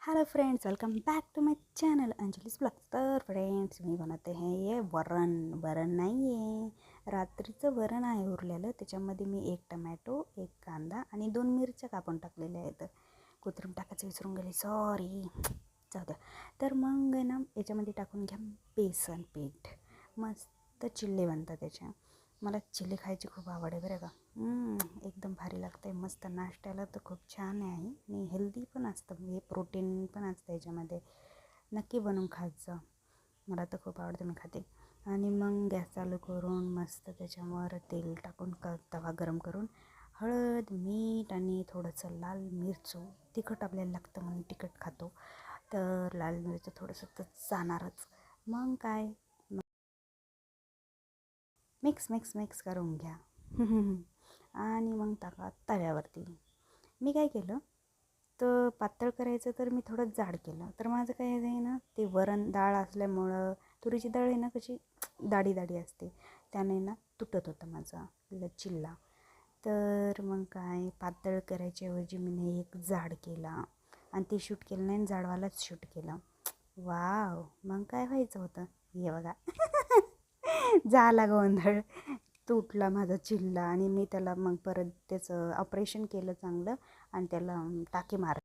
Hello friends, welcome back to my channel Anjali's blog. तर friends, मी बनवते हैं ये वरण नाही आहे, रात्रीचं वरण आहे उरलेलं. त्याच्यामध्ये मी 1 टमॅटो, 1 कांदा आणि 2 मिरच्या कापून टाकलेल्या आहेत. कोथिंबीर टाकायचं विसरून गेले, सॉरी, जाऊ द्या. तर मग आहे ना, याच्यामध्ये टाकून घ्या बेसन पीठ. मस्त चिल्ले बनतात त्याच्या. मला चिल्ले खायची खूप आवड आहे बरं का. एकदम भारी लागतं आहे. मस्त नाश्त्याला तर खूप छान आहे आणि हेल्दी पण असतं, म्हणजे प्रोटीन पण असतं याच्यामध्ये. नक्की बनवून खायचं, मला तर खूप आवडतं, मी खाते. आणि मग गॅस चालू करून मस्त त्याच्यावर तेल टाकून तवा गरम करून हळद, मीठ आणि थोडंसं लाल मिरचू, तिखट आपल्याला लागतं म्हणून तिखट खातो, तर लाल मिरचं थोडंसं तर जाणारच. मग काय, मिक्स करून घ्या. आणि मग टाका तव्यावरती. मी काय केलं, तर पातळ करायचं तर मी थोडं जाड केलं. तर माझं काय आहे ना, ते वरण डाळ असल्यामुळं, तुरीची डाळ आहे ना कशी दाडी असते, त्याने ना तुटत होतं माझा चिल्ला. तर मग काय, पातळ करायच्याऐवजी मी एक जाड केला आणि ते शूट केलं नाही, जाडवालाच शूट केला. वाव, मग काय व्हायचं होतं हे बघा. झाला गोंधळ, तुटला माझा चिल्ला आणि मी त्याला मग परत त्याचं ऑपरेशन केलं चांगलं आणि त्याला टाके मार